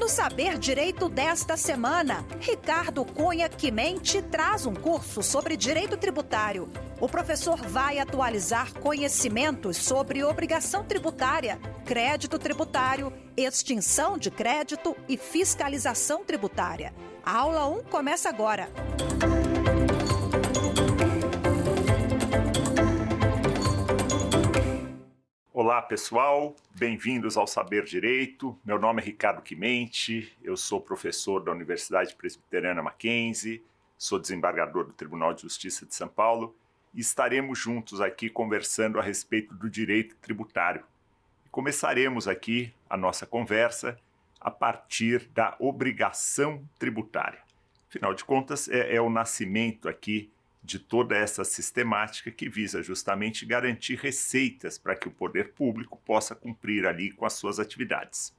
No Saber Direito desta semana, Ricardo Cunha Quimente traz um curso sobre direito tributário. O professor vai atualizar conhecimentos sobre obrigação tributária, crédito tributário, extinção de crédito e fiscalização tributária. A aula 1 começa agora. Olá pessoal, bem-vindos ao Saber Direito. Meu nome é Ricardo Quimente, eu sou professor da Universidade Presbiteriana Mackenzie, sou desembargador do Tribunal de Justiça de São Paulo e estaremos juntos aqui conversando a respeito do direito tributário. Começaremos aqui a nossa conversa a partir da obrigação tributária. Afinal de contas, é o nascimento aqui de toda essa sistemática que visa justamente garantir receitas para que o poder público possa cumprir ali com as suas atividades.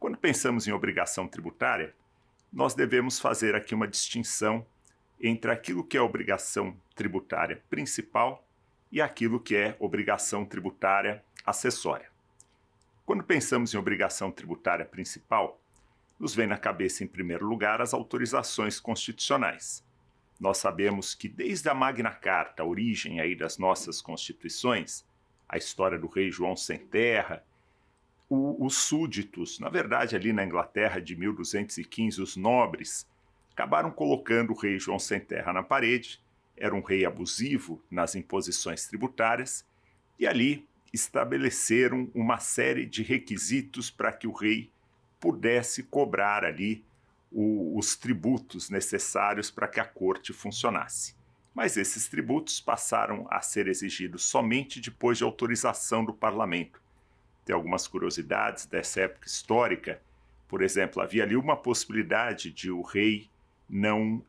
Quando pensamos em obrigação tributária, nós devemos fazer aqui uma distinção entre aquilo que é obrigação tributária principal e aquilo que é obrigação tributária acessória. Quando pensamos em obrigação tributária principal, nos vem na cabeça, em primeiro lugar, as autorizações constitucionais. Nós sabemos que desde a Magna Carta, a origem aí das nossas constituições, a história do rei João Sem Terra, os súditos, na verdade ali na Inglaterra de 1215, os nobres, acabaram colocando o rei João Sem Terra na parede, era um rei abusivo nas imposições tributárias, e ali estabeleceram uma série de requisitos para que o rei pudesse cobrar ali os tributos necessários para que a corte funcionasse. Mas esses tributos passaram a ser exigidos somente depois de autorização do parlamento. Tem algumas curiosidades dessa época histórica. Por exemplo, havia ali uma possibilidade de o rei não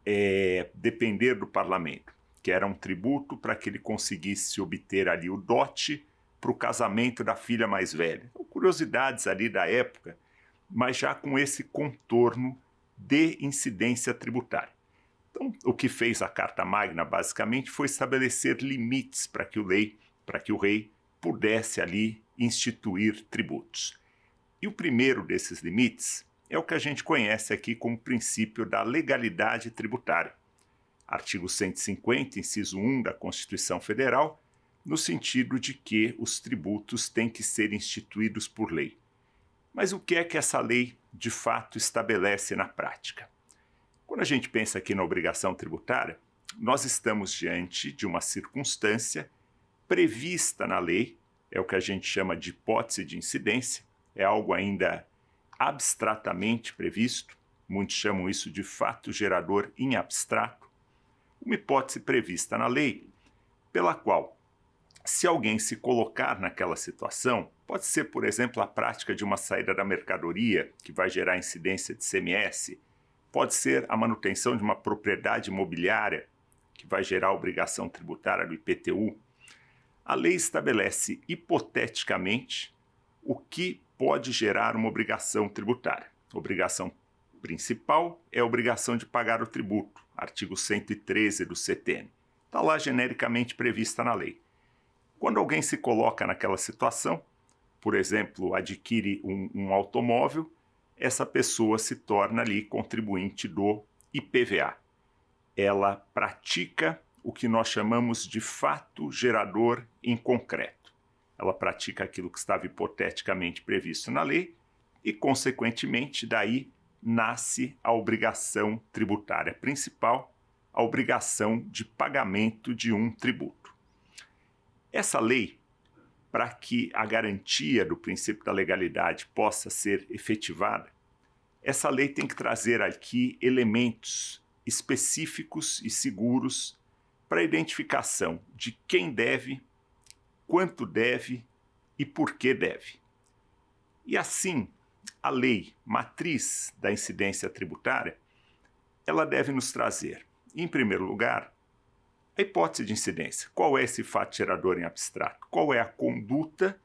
depender do parlamento, que era um tributo para que ele conseguisse obter ali o dote para o casamento da filha mais velha. Então, curiosidades ali da época, mas já com esse contorno de incidência tributária. Então, o que fez a Carta Magna, basicamente, foi estabelecer limites para que o rei pudesse ali instituir tributos. E o primeiro desses limites é o que a gente conhece aqui como princípio da legalidade tributária. Artigo 150, inciso 1 da Constituição Federal, no sentido de que os tributos têm que ser instituídos por lei. Mas o que é que essa lei, de fato, estabelece na prática? Quando a gente pensa aqui na obrigação tributária, nós estamos diante de uma circunstância prevista na lei, é o que a gente chama de hipótese de incidência, é algo ainda abstratamente previsto, muitos chamam isso de fato gerador em abstrato, uma hipótese prevista na lei, pela qual, se alguém se colocar naquela situação, pode ser, por exemplo, a prática de uma saída da mercadoria, que vai gerar incidência de ICMS, pode ser a manutenção de uma propriedade imobiliária, que vai gerar obrigação tributária do IPTU. A lei estabelece, hipoteticamente, o que pode gerar uma obrigação tributária. A obrigação principal é a obrigação de pagar o tributo, artigo 113 do CTN. Está lá genericamente prevista na lei. Quando alguém se coloca naquela situação, por exemplo, adquire um automóvel, essa pessoa se torna ali contribuinte do IPVA. Ela pratica o que nós chamamos de fato gerador em concreto. Ela pratica aquilo que estava hipoteticamente previsto na lei e, consequentemente, daí nasce a obrigação tributária principal, a obrigação de pagamento de um tributo. Essa lei, para que a garantia do princípio da legalidade possa ser efetivada, essa lei tem que trazer aqui elementos específicos e seguros para a identificação de quem deve, quanto deve e por que deve. E assim, a lei matriz da incidência tributária, ela deve nos trazer, em primeiro lugar, a hipótese de incidência. Qual é esse fato gerador em abstrato? Qual é a conduta,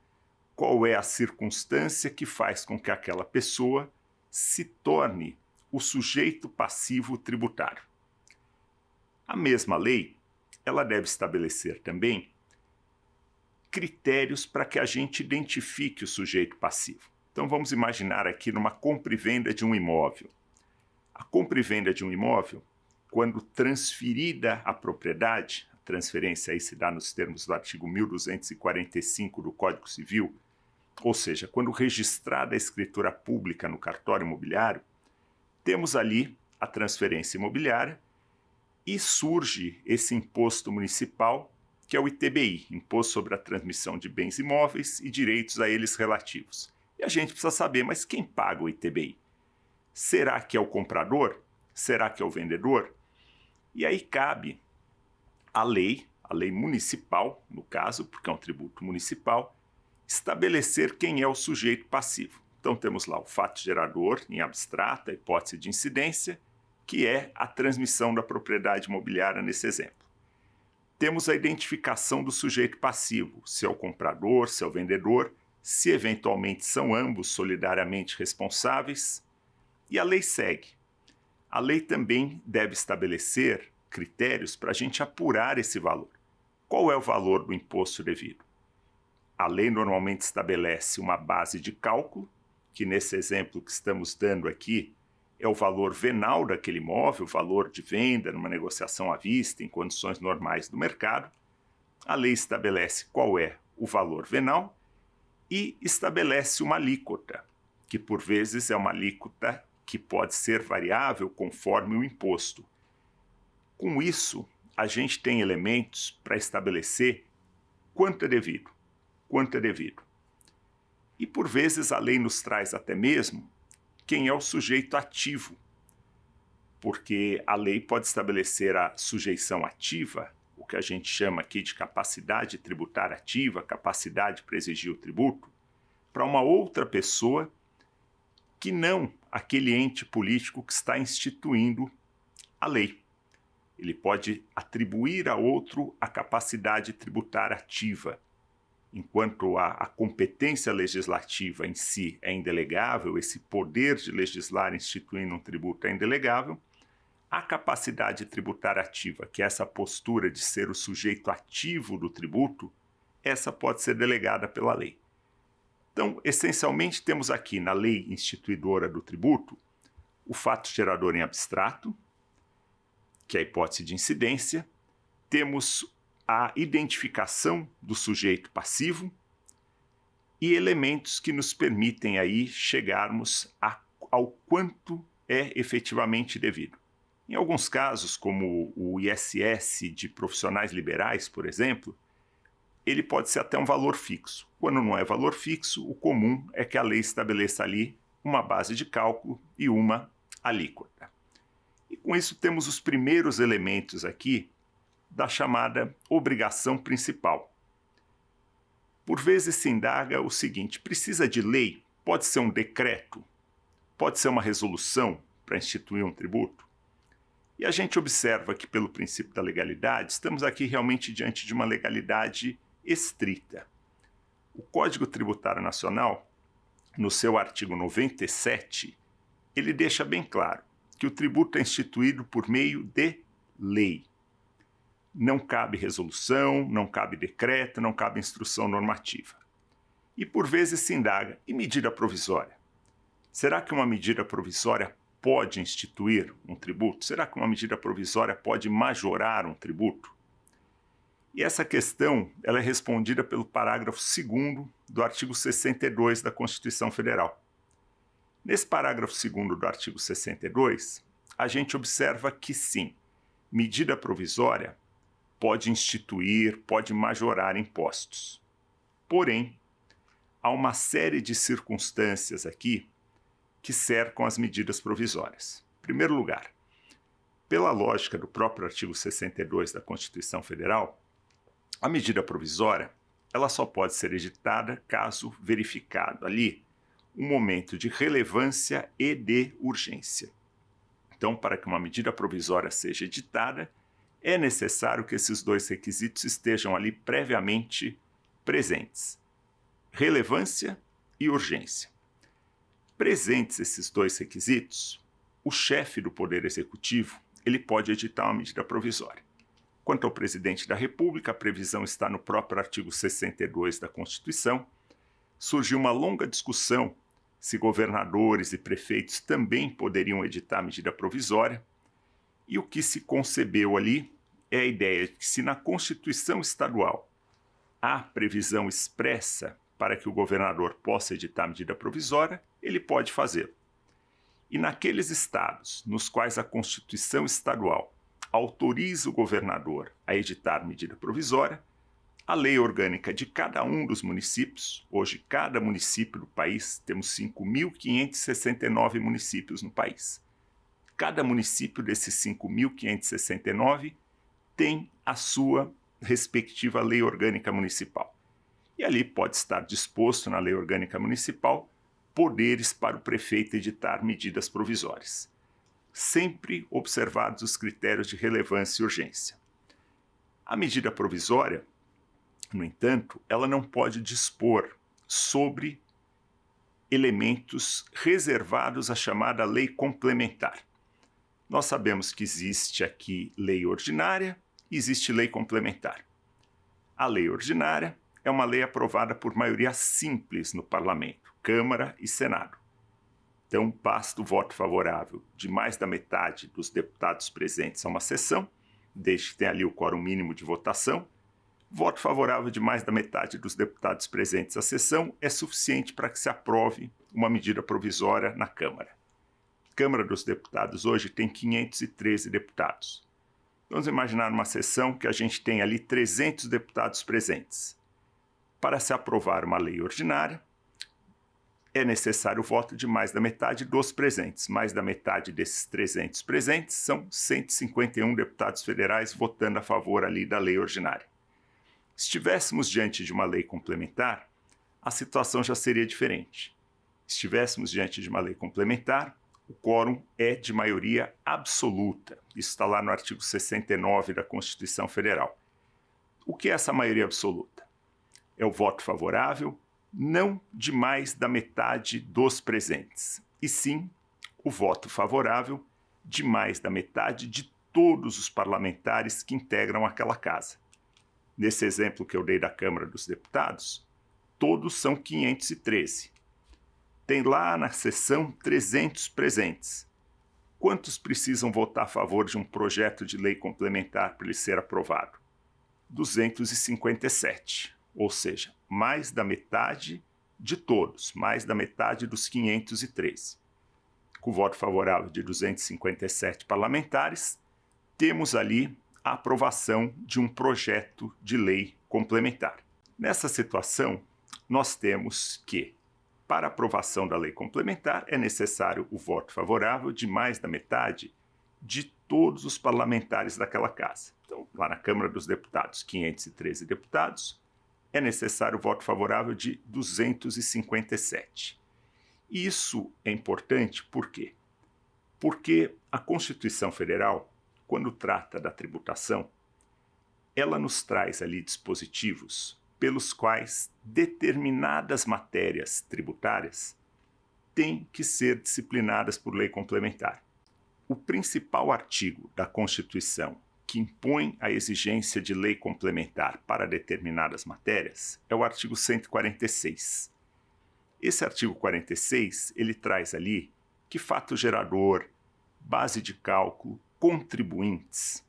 qual é a circunstância que faz com que aquela pessoa se torne o sujeito passivo tributário? A mesma lei, ela deve estabelecer também critérios para que a gente identifique o sujeito passivo. Então vamos imaginar aqui numa compra e venda de um imóvel. A compra e venda de um imóvel, quando transferida a propriedade, a transferência aí se dá nos termos do artigo 1245 do Código Civil, ou seja, quando registrada a escritura pública no cartório imobiliário, temos ali a transferência imobiliária e surge esse imposto municipal, que é o ITBI, Imposto sobre a Transmissão de Bens Imóveis e Direitos a eles relativos. E a gente precisa saber, mas quem paga o ITBI? Será que é o comprador? Será que é o vendedor? E aí cabe a lei municipal, no caso, porque é um tributo municipal, estabelecer quem é o sujeito passivo. Então temos lá o fato gerador, em abstrato, a hipótese de incidência, que é a transmissão da propriedade imobiliária nesse exemplo. Temos a identificação do sujeito passivo, se é o comprador, se é o vendedor, se eventualmente são ambos solidariamente responsáveis, e a lei segue. A lei também deve estabelecer critérios para a gente apurar esse valor. Qual é o valor do imposto devido? A lei normalmente estabelece uma base de cálculo, que nesse exemplo que estamos dando aqui é o valor venal daquele imóvel, o valor de venda numa negociação à vista em condições normais do mercado. A lei estabelece qual é o valor venal e estabelece uma alíquota, que por vezes é uma alíquota que pode ser variável conforme o imposto. Com isso, a gente tem elementos para estabelecer quanto é devido. E por vezes a lei nos traz até mesmo quem é o sujeito ativo, porque a lei pode estabelecer a sujeição ativa, o que a gente chama aqui de capacidade tributária ativa, capacidade para exigir o tributo, para uma outra pessoa que não aquele ente político que está instituindo a lei. Ele pode atribuir a outro a capacidade tributária ativa. Enquanto a competência legislativa em si é indelegável, esse poder de legislar instituindo um tributo é indelegável, a capacidade tributária ativa, que é essa postura de ser o sujeito ativo do tributo, essa pode ser delegada pela lei. Então, essencialmente, temos aqui na lei instituidora do tributo o fato gerador em abstrato, que é a hipótese de incidência, temos a identificação do sujeito passivo e elementos que nos permitem aí chegarmos ao quanto é efetivamente devido. Em alguns casos, como o ISS de profissionais liberais, por exemplo, ele pode ser até um valor fixo. Quando não é valor fixo, o comum é que a lei estabeleça ali uma base de cálculo e uma alíquota. E com isso temos os primeiros elementos aqui da chamada obrigação principal. Por vezes se indaga o seguinte: precisa de lei? Pode ser um decreto? Pode ser uma resolução para instituir um tributo? E a gente observa que, pelo princípio da legalidade, estamos aqui realmente diante de uma legalidade estrita. O Código Tributário Nacional, no seu artigo 97, ele deixa bem claro que o tributo é instituído por meio de lei. Não cabe resolução, não cabe decreto, não cabe instrução normativa. E por vezes se indaga: e medida provisória? Será que uma medida provisória pode instituir um tributo? Será que uma medida provisória pode majorar um tributo? E essa questão ela é respondida pelo parágrafo 2º do artigo 62 da Constituição Federal. Nesse parágrafo 2º do artigo 62, a gente observa que sim, medida provisória pode instituir, pode majorar impostos. Porém, há uma série de circunstâncias aqui que cercam as medidas provisórias. Em primeiro lugar, pela lógica do próprio artigo 62 da Constituição Federal, a medida provisória ela só pode ser editada caso verificado ali um momento de relevância e de urgência. Então, para que uma medida provisória seja editada, é necessário que esses dois requisitos estejam ali previamente presentes: relevância e urgência. Presentes esses dois requisitos, o chefe do Poder Executivo ele pode editar uma medida provisória. Quanto ao presidente da República, a previsão está no próprio artigo 62 da Constituição. Surgiu uma longa discussão se governadores e prefeitos também poderiam editar medida provisória, e o que se concebeu ali é a ideia de que, se na Constituição Estadual há previsão expressa para que o governador possa editar medida provisória, ele pode fazê-lo. E naqueles estados nos quais a Constituição Estadual autoriza o governador a editar medida provisória, a lei orgânica de cada um dos municípios, hoje cada município do país, temos 5.569 municípios no país. Cada município desses 5.569 tem a sua respectiva lei orgânica municipal. E ali pode estar disposto na lei orgânica municipal poderes para o prefeito editar medidas provisórias, sempre observados os critérios de relevância e urgência. A medida provisória, no entanto, ela não pode dispor sobre elementos reservados à chamada lei complementar. Nós sabemos que existe aqui lei ordinária e existe lei complementar. A lei ordinária é uma lei aprovada por maioria simples no Parlamento, Câmara e Senado. Então, basta o voto favorável de mais da metade dos deputados presentes a uma sessão, desde que tenha ali o quórum mínimo de votação. Voto favorável de mais da metade dos deputados presentes à sessão é suficiente para que se aprove uma medida provisória na Câmara. A Câmara dos Deputados hoje tem 513 deputados. Vamos imaginar uma sessão que a gente tem ali 300 deputados presentes. Para se aprovar uma lei ordinária, é necessário o voto de mais da metade dos presentes. Mais da metade desses 300 presentes são 151 deputados federais votando a favor ali da lei ordinária. Se estivéssemos diante de uma lei complementar, a situação já seria diferente. Se estivéssemos diante de uma lei complementar, o quórum é de maioria absoluta. Isso está lá no artigo 69 da Constituição Federal. O que é essa maioria absoluta? É o voto favorável, não de mais da metade dos presentes, e sim o voto favorável de mais da metade de todos os parlamentares que integram aquela casa. Nesse exemplo que eu dei da Câmara dos Deputados, todos são 513. Tem lá na sessão 300 presentes. Quantos precisam votar a favor de um projeto de lei complementar para ele ser aprovado? 257. Ou seja, mais da metade de todos, mais da metade dos 513. Com o voto favorável de 257 parlamentares, temos ali a aprovação de um projeto de lei complementar. Nessa situação, nós temos que, para a aprovação da lei complementar, é necessário o voto favorável de mais da metade de todos os parlamentares daquela casa. Então, lá na Câmara dos Deputados, 513 deputados, é necessário o voto favorável de 257. E isso é importante por quê? Porque a Constituição Federal, quando trata da tributação, ela nos traz ali dispositivos pelos quais determinadas matérias tributárias têm que ser disciplinadas por lei complementar. O principal artigo da Constituição que impõe a exigência de lei complementar para determinadas matérias é o artigo 146. Esse artigo 46, ele traz ali que fato gerador, base de cálculo, contribuintes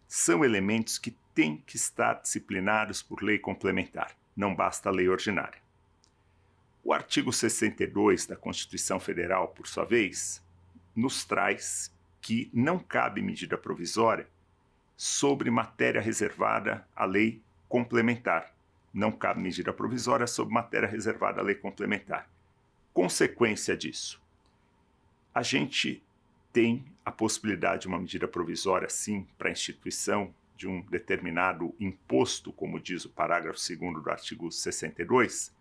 são elementos que têm que estar disciplinados por lei complementar, não basta a lei ordinária. O artigo 62 da Constituição Federal, por sua vez, nos traz que não cabe medida provisória sobre matéria reservada à lei complementar. Não cabe medida provisória sobre matéria reservada à lei complementar. Consequência disso, a gente tem a possibilidade de uma medida provisória, sim, para a instituição de um determinado imposto, como diz o parágrafo 2º do artigo 62,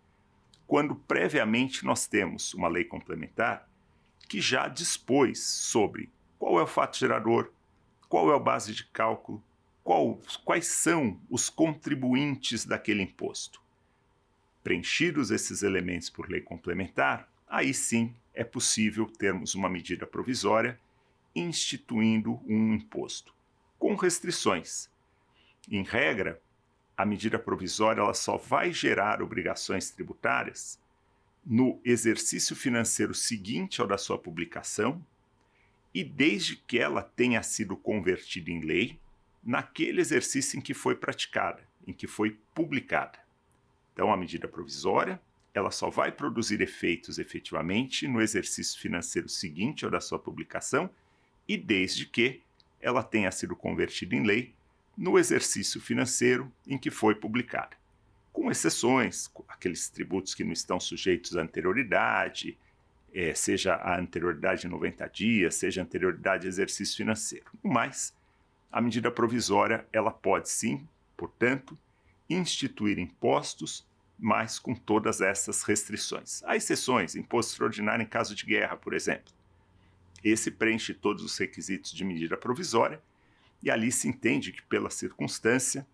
quando previamente nós temos uma lei complementar que já dispôs sobre qual é o fato gerador, qual é a base de cálculo, quais são os contribuintes daquele imposto. Preenchidos esses elementos por lei complementar, aí sim é possível termos uma medida provisória instituindo um imposto, com restrições. Em regra, a medida provisória ela só vai gerar obrigações tributárias no exercício financeiro seguinte ao da sua publicação e desde que ela tenha sido convertida em lei naquele exercício em que foi praticada, em que foi publicada. Então, a medida provisória, ela só vai produzir efeitos efetivamente no exercício financeiro seguinte ao da sua publicação e desde que ela tenha sido convertida em lei no exercício financeiro em que foi publicada. Com exceções, aqueles tributos que não estão sujeitos à anterioridade, seja a anterioridade de 90 dias, seja a anterioridade ao exercício financeiro. No mais, a medida provisória ela pode sim, portanto, instituir impostos, mas com todas essas restrições. Há exceções, imposto extraordinário em caso de guerra, por exemplo. Esse preenche todos os requisitos de medida provisória e ali se entende que, pela circunstância,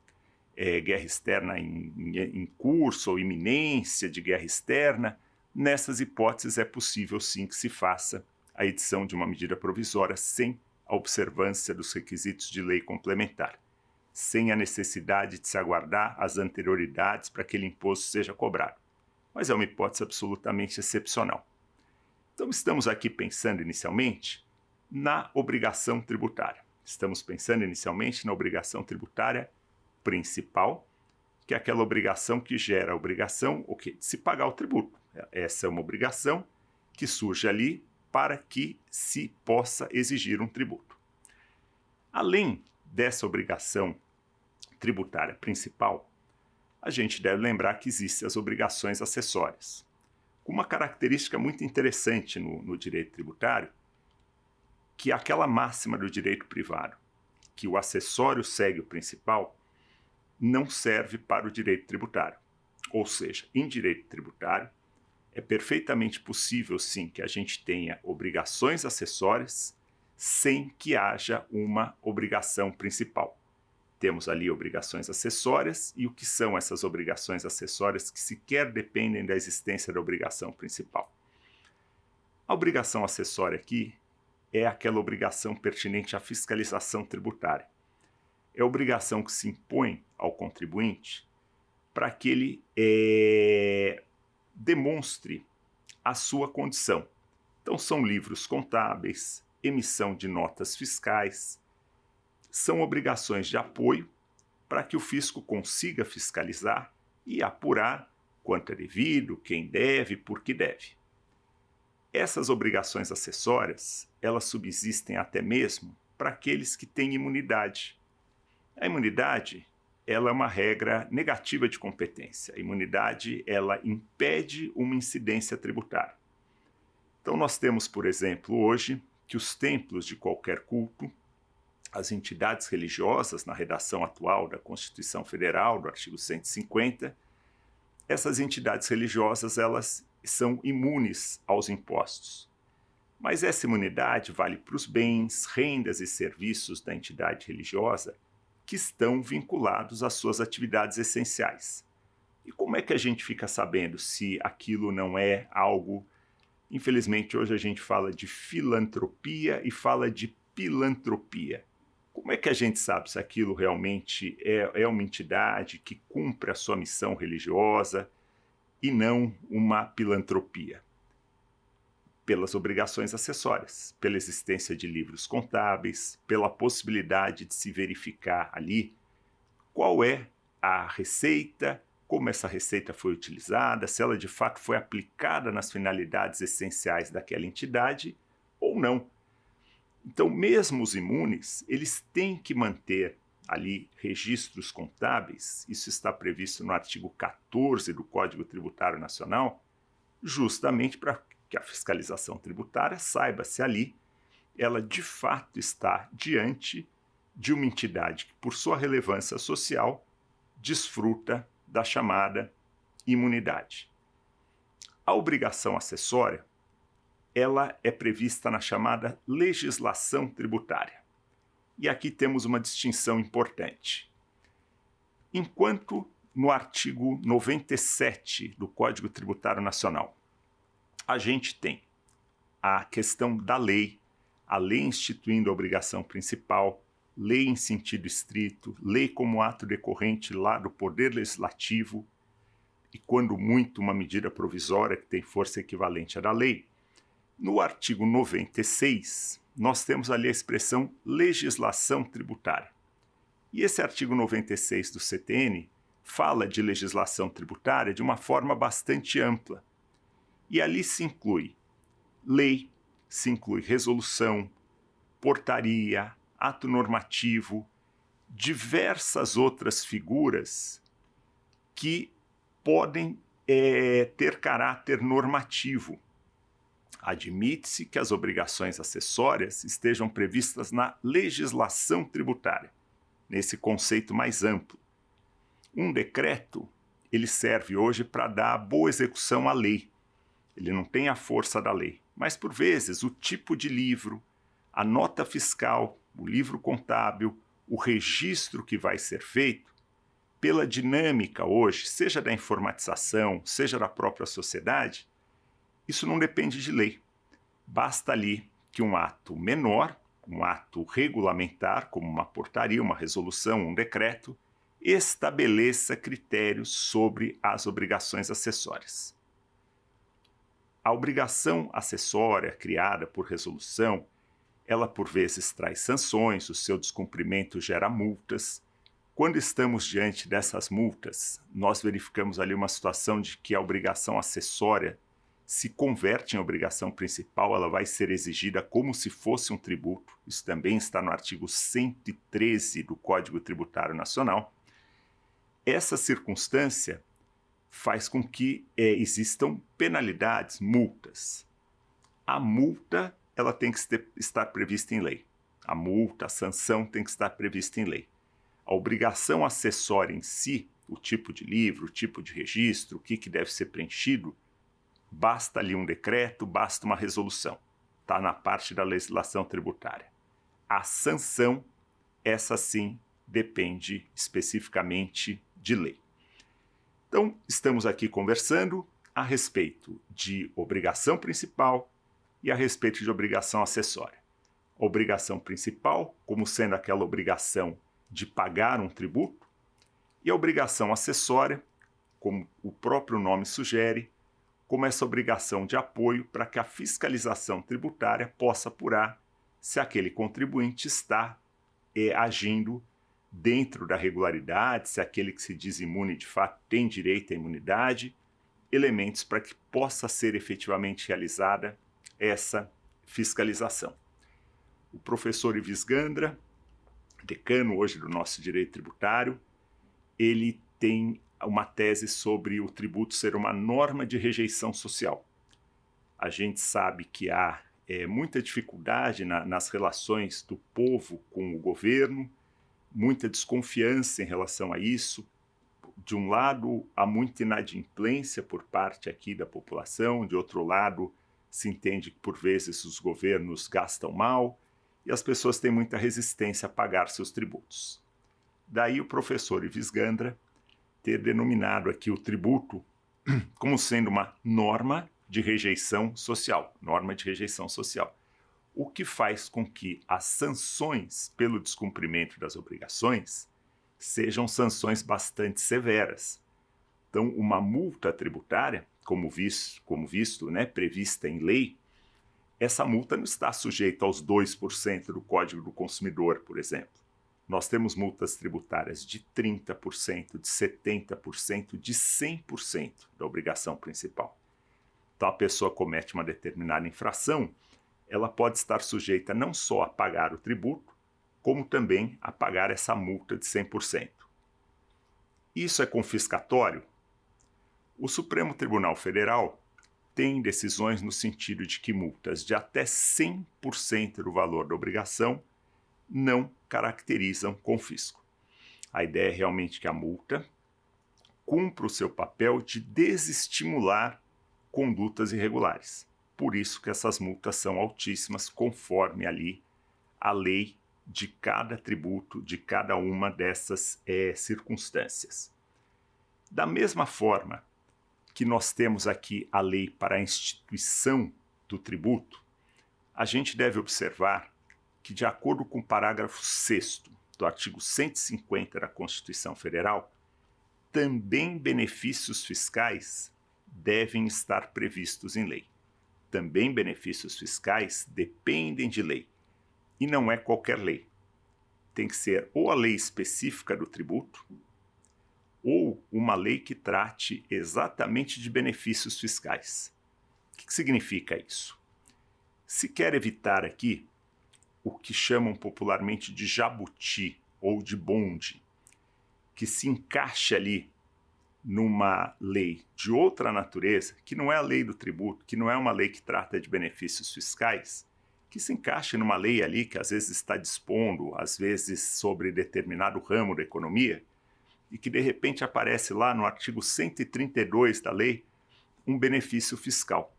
guerra externa em curso ou iminência de guerra externa, nessas hipóteses é possível sim que se faça a edição de uma medida provisória sem a observância dos requisitos de lei complementar, sem a necessidade de se aguardar as anterioridades para que aquele imposto seja cobrado. Mas é uma hipótese absolutamente excepcional. Então estamos aqui pensando inicialmente na obrigação tributária. Estamos pensando inicialmente na obrigação tributária principal, que é aquela obrigação que gera a obrigação de se pagar o tributo. Essa é uma obrigação que surge ali para que se possa exigir um tributo. Além dessa obrigação tributária principal, a gente deve lembrar que existem as obrigações acessórias, com uma característica muito interessante no direito tributário, que é aquela máxima do direito privado, que o acessório segue o principal, não serve para o direito tributário. Ou seja, em direito tributário, é perfeitamente possível, sim, que a gente tenha obrigações acessórias sem que haja uma obrigação principal. Temos ali obrigações acessórias e o que são essas obrigações acessórias que sequer dependem da existência da obrigação principal. A obrigação acessória aqui é aquela obrigação pertinente à fiscalização tributária. É a obrigação que se impõe ao contribuinte para que ele demonstre a sua condição. Então, são livros contábeis, emissão de notas fiscais, são obrigações de apoio para que o fisco consiga fiscalizar e apurar quanto é devido, quem deve, por que deve. Essas obrigações acessórias, elas subsistem até mesmo para aqueles que têm imunidade. A imunidade, ela é uma regra negativa de competência. A imunidade, ela impede uma incidência tributária. Então, nós temos, por exemplo, hoje, que os templos de qualquer culto, as entidades religiosas, na redação atual da Constituição Federal, do artigo 150, essas entidades religiosas, elas são imunes aos impostos. Mas essa imunidade vale para os bens, rendas e serviços da entidade religiosa que estão vinculados às suas atividades essenciais. E como é que a gente fica sabendo se aquilo não é algo... Infelizmente, hoje a gente fala de filantropia e fala de pilantropia. Como é que a gente sabe se aquilo realmente é uma entidade que cumpre a sua missão religiosa e não uma pilantropia? Pelas obrigações acessórias, pela existência de livros contábeis, pela possibilidade de se verificar ali qual é a receita, como essa receita foi utilizada, se ela de fato foi aplicada nas finalidades essenciais daquela entidade ou não. Então, mesmo os imunes, eles têm que manter ali registros contábeis, isso está previsto no artigo 14 do Código Tributário Nacional, justamente para que a fiscalização tributária saiba se ali ela de fato está diante de uma entidade que, por sua relevância social, desfruta da chamada imunidade. A obrigação acessória, ela é prevista na chamada legislação tributária. E aqui temos uma distinção importante. Enquanto no artigo 97 do Código Tributário Nacional, a gente tem a questão da lei, a lei instituindo a obrigação principal, lei em sentido estrito, lei como ato decorrente lá do Poder Legislativo. e, quando muito, uma medida provisória que tem força equivalente à da lei. No artigo 96, nós temos ali a expressão legislação tributária. E esse artigo 96 do CTN fala de legislação tributária de uma forma bastante ampla. E ali se inclui lei, se inclui resolução, portaria, ato normativo, diversas outras figuras que podem ter caráter normativo. Admite-se que as obrigações acessórias estejam previstas na legislação tributária, nesse conceito mais amplo. Um decreto, ele serve hoje para dar boa execução à lei. Ele não tem a força da lei, mas por vezes o tipo de livro, a nota fiscal, o livro contábil, o registro que vai ser feito, pela dinâmica hoje, seja da informatização, seja da própria sociedade, isso não depende de lei. Basta ali que um ato menor, um ato regulamentar, como uma portaria, uma resolução, um decreto, estabeleça critérios sobre as obrigações acessórias. A obrigação acessória criada por resolução, ela por vezes traz sanções, o seu descumprimento gera multas. Quando estamos diante dessas multas, nós verificamos ali uma situação de que a obrigação acessória se converte em obrigação principal, ela vai ser exigida como se fosse um tributo. Isso também está no artigo 113 do Código Tributário Nacional. Essa circunstância faz com que existam penalidades, multas. A multa ela tem que estar prevista em lei. A multa, a sanção tem que estar prevista em lei. A obrigação acessória em si, o tipo de livro, o tipo de registro, o que deve ser preenchido, basta ali um decreto, basta uma resolução. Está na parte da legislação tributária. A sanção, essa sim, depende especificamente de lei. Então, estamos aqui conversando a respeito de obrigação principal e a respeito de obrigação acessória. Obrigação principal, como sendo aquela obrigação de pagar um tributo, e a obrigação acessória, como o próprio nome sugere, como essa obrigação de apoio para que a fiscalização tributária possa apurar se aquele contribuinte está agindo dentro da regularidade, se aquele que se diz imune de fato tem direito à imunidade, elementos para que possa ser efetivamente realizada essa fiscalização. O professor Ives Gandra, decano hoje do nosso direito tributário, ele tem uma tese sobre o tributo ser uma norma de rejeição social. A gente sabe que há muita dificuldade nas relações do povo com o governo, muita desconfiança em relação a isso. De um lado, há muita inadimplência por parte aqui da população, de outro lado, se entende que por vezes os governos gastam mal e as pessoas têm muita resistência a pagar seus tributos. Daí o professor Ives Gandra ter denominado aqui o tributo como sendo uma norma de rejeição social, o que faz com que as sanções pelo descumprimento das obrigações sejam sanções bastante severas. Então, uma multa tributária, como visto, prevista em lei, essa multa não está sujeita aos 2% do Código do Consumidor, por exemplo. Nós temos multas tributárias de 30%, de 70%, de 100% da obrigação principal. Então, a pessoa comete uma determinada infração, ela pode estar sujeita não só a pagar o tributo, como também a pagar essa multa de 100%. Isso é confiscatório? O Supremo Tribunal Federal tem decisões no sentido de que multas de até 100% do valor da obrigação não caracterizam confisco. A ideia é realmente que a multa cumpra o seu papel de desestimular condutas irregulares. Por isso que essas multas são altíssimas, conforme ali a lei de cada tributo, de cada uma dessas circunstâncias. Da mesma forma que nós temos aqui a lei para a instituição do tributo, a gente deve observar que, de acordo com o parágrafo 6º do artigo 150 da Constituição Federal, também benefícios fiscais devem estar previstos em lei. Também benefícios fiscais dependem de lei. E não é qualquer lei. Tem que ser ou a lei específica do tributo, ou uma lei que trate exatamente de benefícios fiscais. O que significa isso? Se quer evitar aqui o que chamam popularmente de jabuti ou de bonde, que se encaixe ali numa lei de outra natureza, que não é a lei do tributo, que não é uma lei que trata de benefícios fiscais, que se encaixe numa lei ali que às vezes está dispondo, às vezes sobre determinado ramo da economia, e que de repente aparece lá no artigo 132 da lei um benefício fiscal.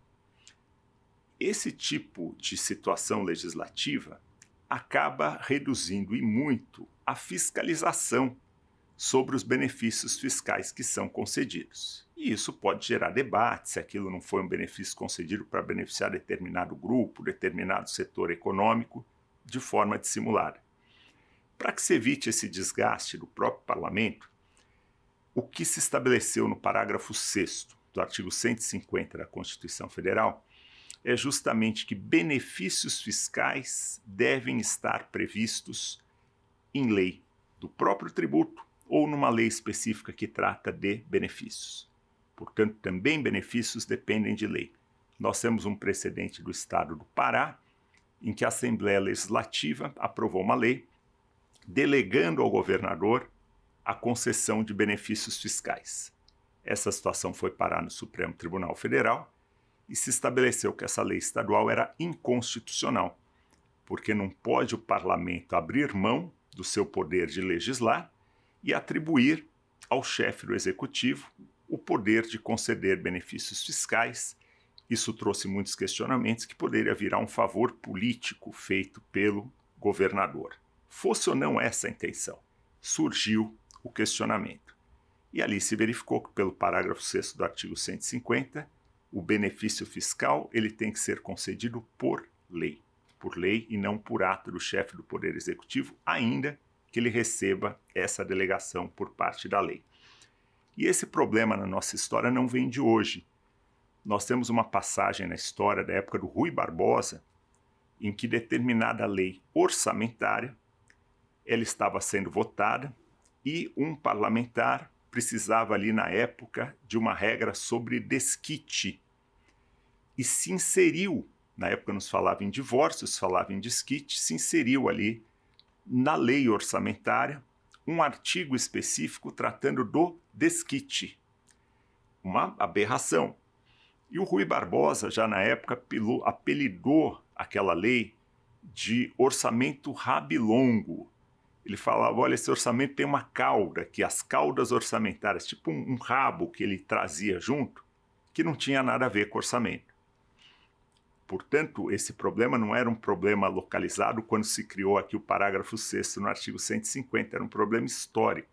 Esse tipo de situação legislativa acaba reduzindo e muito a fiscalização sobre os benefícios fiscais que são concedidos. E isso pode gerar debate se aquilo não foi um benefício concedido para beneficiar determinado grupo, determinado setor econômico, de forma dissimulada. Para que se evite esse desgaste do próprio parlamento, o que se estabeleceu no parágrafo 6º do artigo 150 da Constituição Federal é justamente que benefícios fiscais devem estar previstos em lei do próprio tributo ou numa lei específica que trata de benefícios. Portanto, também benefícios dependem de lei. Nós temos um precedente do estado do Pará, em que a Assembleia Legislativa aprovou uma lei delegando ao governador a concessão de benefícios fiscais. Essa situação foi parar no Supremo Tribunal Federal e se estabeleceu que essa lei estadual era inconstitucional, porque não pode o parlamento abrir mão do seu poder de legislar e atribuir ao chefe do executivo o poder de conceder benefícios fiscais. Isso trouxe muitos questionamentos que poderia virar um favor político feito pelo governador. Fosse ou não essa a intenção, surgiu o questionamento. E ali se verificou que, pelo parágrafo 6º do artigo 150, o benefício fiscal ele tem que ser concedido por lei e não por ato do chefe do Poder Executivo, ainda que ele receba essa delegação por parte da lei. E esse problema na nossa história não vem de hoje. Nós temos uma passagem na história da época do Rui Barbosa, em que determinada lei orçamentária ela estava sendo votada e um parlamentar precisava ali na época de uma regra sobre desquite e se inseriu, na época nos falava em divórcio, se falava em desquite, se inseriu ali na lei orçamentária um artigo específico tratando do desquite, uma aberração. E o Rui Barbosa, já na época, apelidou aquela lei de orçamento rabilongo. Ele falava, olha, esse orçamento tem uma cauda, que as caudas orçamentárias, tipo um rabo que ele trazia junto, que não tinha nada a ver com orçamento. Portanto, esse problema não era um problema localizado quando se criou aqui o parágrafo 6º no artigo 150, era um problema histórico,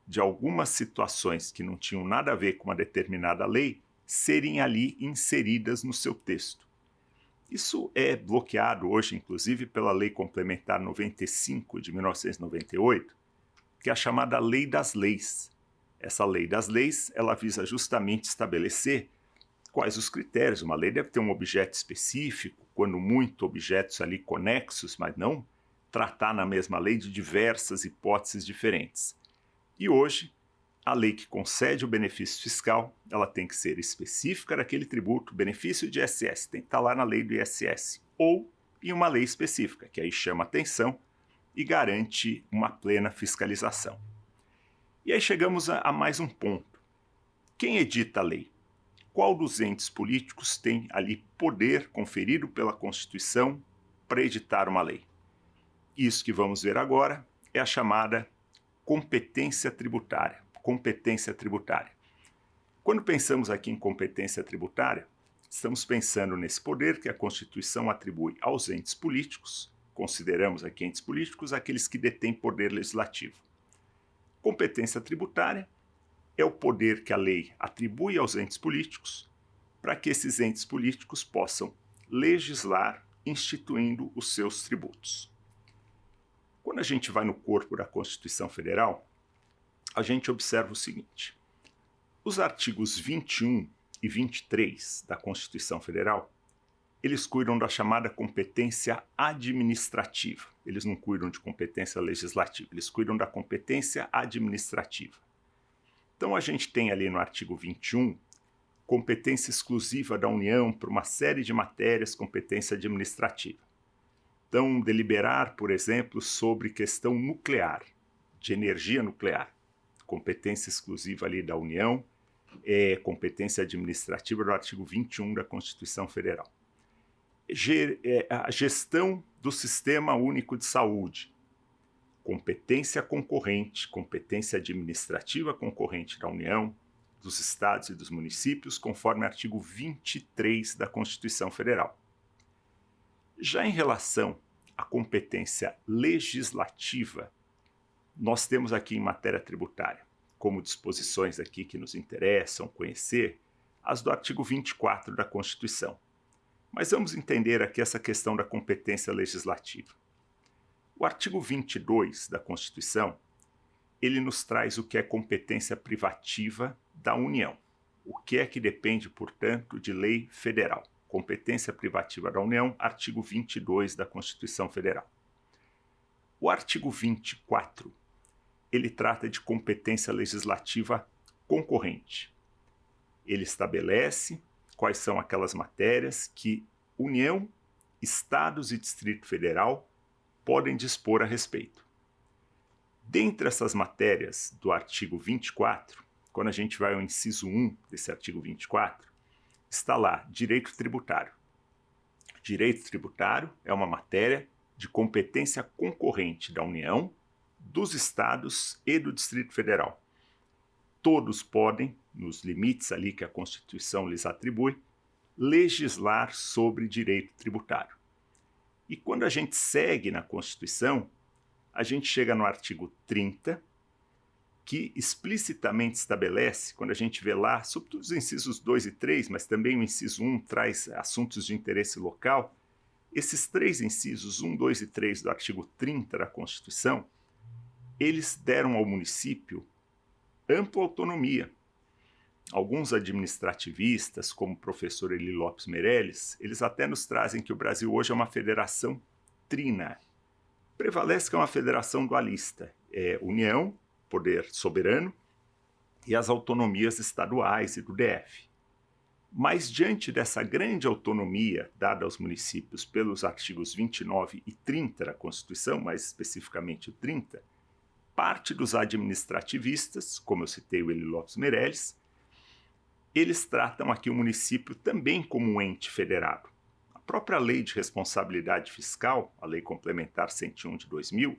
de algumas situações que não tinham nada a ver com uma determinada lei serem ali inseridas no seu texto. Isso é bloqueado hoje, inclusive, pela Lei Complementar 95 de 1998, que é a chamada Lei das Leis. Essa Lei das Leis, ela visa justamente estabelecer quais os critérios. Uma lei deve ter um objeto específico, quando muito objetos ali conexos, mas não tratar na mesma lei de diversas hipóteses diferentes. E hoje, a lei que concede o benefício fiscal, ela tem que ser específica daquele tributo, benefício de ISS, tem que estar lá na lei do ISS, ou em uma lei específica, que aí chama atenção e garante uma plena fiscalização. E aí chegamos a mais um ponto. Quem edita a lei? Qual dos entes políticos tem ali poder conferido pela Constituição para editar uma lei? Isso que vamos ver agora é a chamada competência tributária. Competência tributária. Quando pensamos aqui em competência tributária, estamos pensando nesse poder que a Constituição atribui aos entes políticos, consideramos aqui entes políticos aqueles que detêm poder legislativo. Competência tributária é o poder que a lei atribui aos entes políticos para que esses entes políticos possam legislar instituindo os seus tributos. Quando a gente vai no corpo da Constituição Federal, a gente observa o seguinte: os artigos 21 e 23 da Constituição Federal, eles cuidam da chamada competência administrativa. Eles não cuidam de competência legislativa, eles cuidam da competência administrativa. Então a gente tem ali no artigo 21, competência exclusiva da União para uma série de matérias, competência administrativa. Então, deliberar, por exemplo, sobre questão nuclear, de energia nuclear, competência exclusiva ali da União, competência administrativa do artigo 21 da Constituição Federal. A gestão do Sistema Único de Saúde, competência concorrente, competência administrativa concorrente da União, dos estados e dos municípios, conforme o artigo 23 da Constituição Federal. Já em relação à competência legislativa, nós temos aqui em matéria tributária, como disposições aqui que nos interessam conhecer, as do artigo 24 da Constituição. Mas vamos entender aqui essa questão da competência legislativa. O artigo 22 da Constituição, ele nos traz o que é competência privativa da União. O que é que depende, portanto, de lei federal. Competência privativa da União, artigo 22 da Constituição Federal. O artigo 24, ele trata de competência legislativa concorrente. Ele estabelece quais são aquelas matérias que União, Estados e Distrito Federal podem dispor a respeito. Dentre essas matérias do artigo 24, quando a gente vai ao inciso 1 desse artigo 24, está lá direito tributário. Direito tributário é uma matéria de competência concorrente da União, dos Estados e do Distrito Federal. Todos podem, nos limites ali que a Constituição lhes atribui, legislar sobre direito tributário. E quando a gente segue na Constituição, a gente chega no artigo 30, que explicitamente estabelece, quando a gente vê lá, sobretudo os incisos 2 e 3, mas também o inciso 1 traz assuntos de interesse local, esses três incisos, 1, 2 e 3 do artigo 30 da Constituição, eles deram ao município ampla autonomia. Alguns administrativistas, como o professor Eli Lopes Meirelles, eles até nos trazem que o Brasil hoje é uma federação trina. Prevalece que é uma federação dualista. É União, poder soberano, e as autonomias estaduais e do DF. Mas diante dessa grande autonomia dada aos municípios pelos artigos 29 e 30 da Constituição, mais especificamente o 30, parte dos administrativistas, como eu citei o Eli Lopes Meirelles, eles tratam aqui o município também como um ente federado. A própria Lei de Responsabilidade Fiscal, a Lei Complementar 101 de 2000,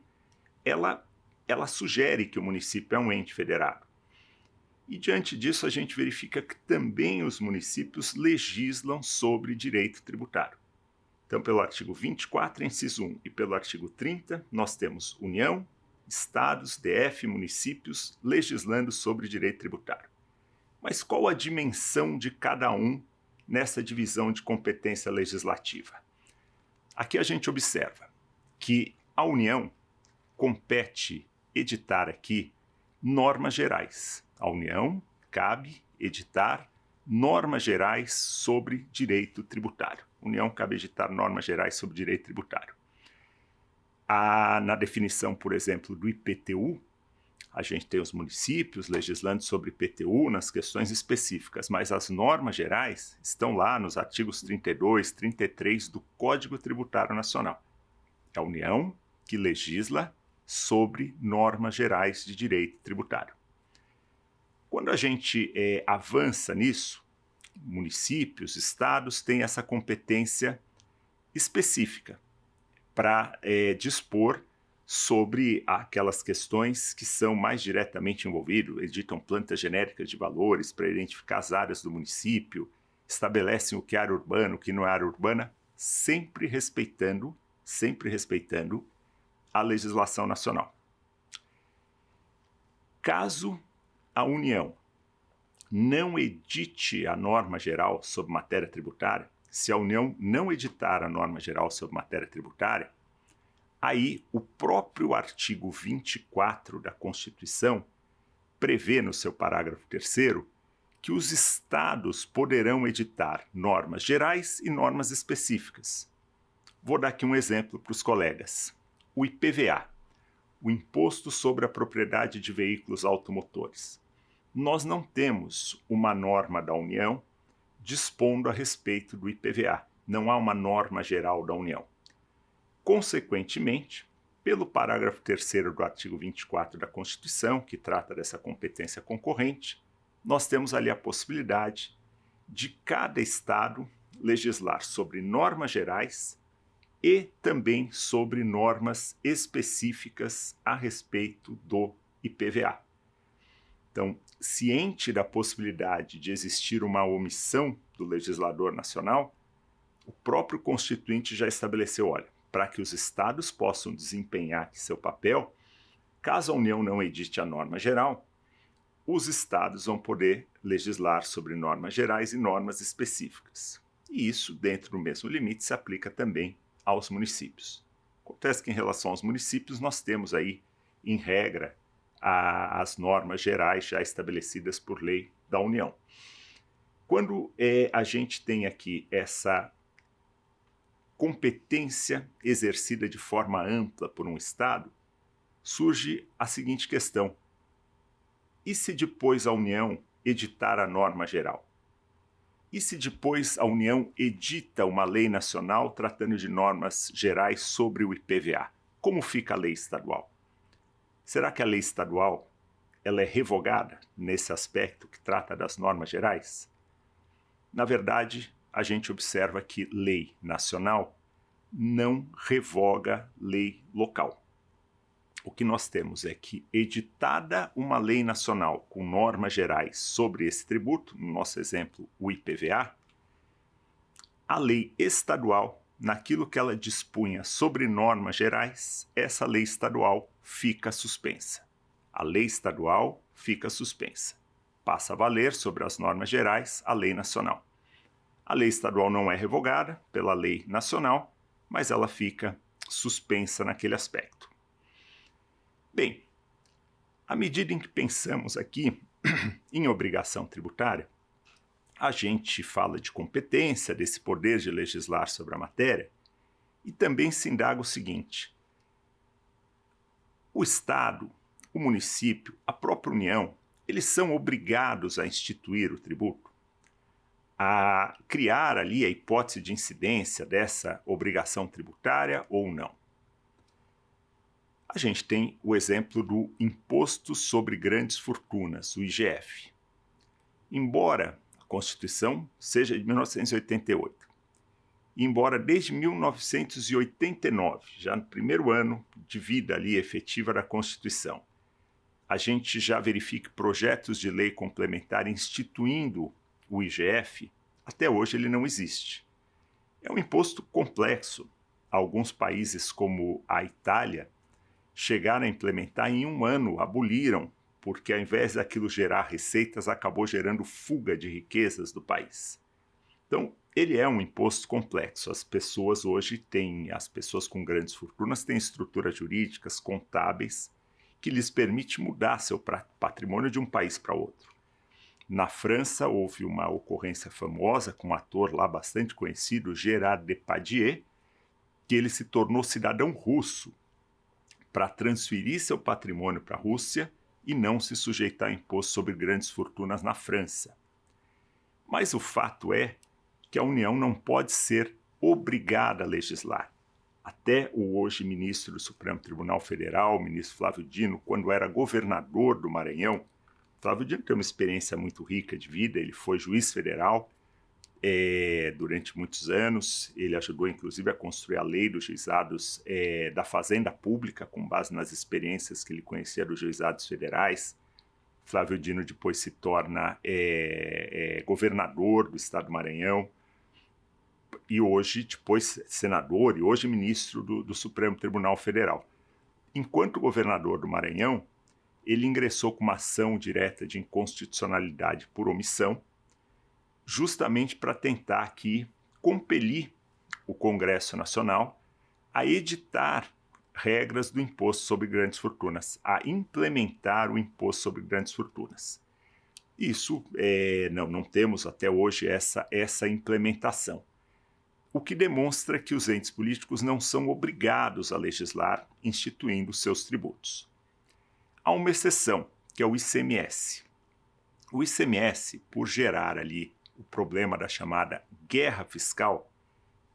ela sugere que o município é um ente federado. E diante disso a gente verifica que também os municípios legislam sobre direito tributário. Então, pelo artigo 24, inciso 1, e pelo artigo 30, nós temos União, Estados, DF, municípios legislando sobre direito tributário. Mas qual a dimensão de cada um nessa divisão de competência legislativa? Aqui a gente observa que a União compete editar aqui normas gerais. A União cabe editar normas gerais sobre direito tributário. A União cabe editar normas gerais sobre direito tributário. Na definição, por exemplo, do IPTU, a gente tem os municípios legislando sobre IPTU nas questões específicas, mas as normas gerais estão lá nos artigos 32, 33 do Código Tributário Nacional. É a União que legisla sobre normas gerais de direito tributário. Quando a gente avança nisso, municípios, estados têm essa competência específica para dispor sobre aquelas questões que são mais diretamente envolvidas, editam plantas genéricas de valores para identificar as áreas do município, estabelecem o que é área urbana, o que não é área urbana, sempre respeitando a legislação nacional. Caso a União não edite a norma geral sobre matéria tributária, se a União não editar a norma geral sobre matéria tributária, aí o próprio artigo 24 da Constituição, prevê no seu parágrafo 3º que os estados poderão editar normas gerais e normas específicas. Vou dar aqui um exemplo para os colegas. O IPVA, o Imposto sobre a Propriedade de Veículos Automotores. Nós não temos uma norma da União dispondo a respeito do IPVA. Não há uma norma geral da União. Consequentemente, pelo parágrafo 3º do artigo 24 da Constituição, que trata dessa competência concorrente, nós temos ali a possibilidade de cada estado legislar sobre normas gerais e também sobre normas específicas a respeito do IPVA. Então, ciente da possibilidade de existir uma omissão do legislador nacional, o próprio Constituinte já estabeleceu, olha, para que os estados possam desempenhar seu papel, caso a União não edite a norma geral, os estados vão poder legislar sobre normas gerais e normas específicas. E isso, dentro do mesmo limite, se aplica também aos municípios. Acontece que em relação aos municípios nós temos aí, em regra, as normas gerais já estabelecidas por lei da União. Quando a gente tem aqui essa competência exercida de forma ampla por um estado, surge a seguinte questão: e se depois a União editar a norma geral? E se depois a União edita uma lei nacional tratando de normas gerais sobre o IPVA? Como fica a lei estadual? Será que a lei estadual ela é revogada nesse aspecto que trata das normas gerais? Na verdade, a gente observa que lei nacional não revoga lei local. O que nós temos é que, editada uma lei nacional com normas gerais sobre esse tributo, no nosso exemplo, o IPVA, a lei estadual, naquilo que ela dispunha sobre normas gerais, essa lei estadual fica suspensa. A lei estadual fica suspensa. Passa a valer sobre as normas gerais a lei nacional. A lei estadual não é revogada pela lei nacional, mas ela fica suspensa naquele aspecto. Bem, à medida em que pensamos aqui em obrigação tributária, a gente fala de competência, desse poder de legislar sobre a matéria, e também se indaga o seguinte: o Estado, o município, a própria União, eles são obrigados a instituir o tributo, a criar ali a hipótese de incidência dessa obrigação tributária ou não? A gente tem o exemplo do Imposto sobre Grandes Fortunas, o IGF. Embora a Constituição seja de 1988, embora desde 1989, já no primeiro ano de vida ali efetiva da Constituição, a gente já verifique projetos de lei complementar instituindo o IGF, até hoje ele não existe. É um imposto complexo. Alguns países, como a Itália, chegaram a implementar em um ano, aboliram, porque ao invés daquilo gerar receitas, acabou gerando fuga de riquezas do país. Então, ele é um imposto complexo. As pessoas com grandes fortunas têm estruturas jurídicas, contábeis, que lhes permite mudar seu patrimônio de um país para outro. Na França, houve uma ocorrência famosa com um ator lá bastante conhecido, Gérard Depardieu, que ele se tornou cidadão russo para transferir seu patrimônio para a Rússia e não se sujeitar a imposto sobre grandes fortunas na França. Mas o fato é que a União não pode ser obrigada a legislar. Até o hoje ministro do Supremo Tribunal Federal, o ministro Flávio Dino, quando era governador do Maranhão, Flávio Dino tem uma experiência muito rica de vida, ele foi juiz federal durante muitos anos, ele ajudou inclusive a construir a lei dos juizados da Fazenda Pública, com base nas experiências que ele conhecia dos juizados federais. Flávio Dino depois se torna governador do estado do Maranhão, e hoje, depois senador, e hoje ministro do Supremo Tribunal Federal. Enquanto governador do Maranhão, ele ingressou com uma ação direta de inconstitucionalidade por omissão, justamente para tentar aqui compelir o Congresso Nacional a editar regras do imposto sobre grandes fortunas, a implementar o imposto sobre grandes fortunas. Isso, não temos até hoje essa implementação, o que demonstra que os entes políticos não são obrigados a legislar instituindo seus tributos. Há uma exceção, que é o ICMS. O ICMS, por gerar ali o problema da chamada guerra fiscal,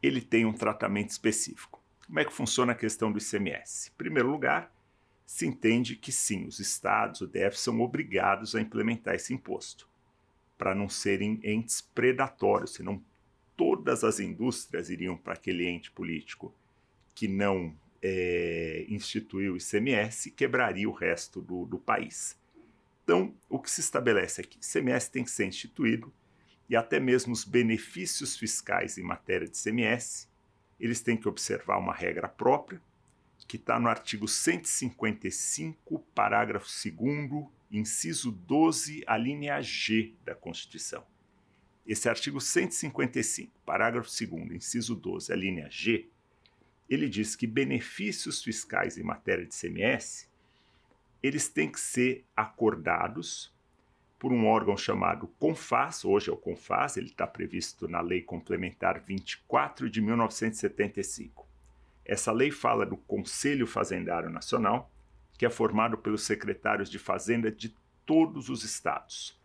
ele tem um tratamento específico. Como é que funciona a questão do ICMS? Em primeiro lugar, se entende que sim, os estados, o DF, são obrigados a implementar esse imposto, para não serem entes predatórios, senão todas as indústrias iriam para aquele ente político que não instituiu o ICMS e quebraria o resto do país. Então, o que se estabelece aqui? O ICMS tem que ser instituído e até mesmo os benefícios fiscais em matéria de ICMS, eles têm que observar uma regra própria, que está no artigo 155, parágrafo 2º, inciso 12, a linha G da Constituição. Esse artigo 155, parágrafo 2º, inciso 12, a linha G, ele diz que benefícios fiscais em matéria de ICMS, eles têm que ser acordados por um órgão chamado CONFAZ, hoje é o CONFAZ, ele está previsto na Lei Complementar 24 de 1975. Essa lei fala do Conselho Fazendário Nacional, que é formado pelos secretários de Fazenda de todos os estados.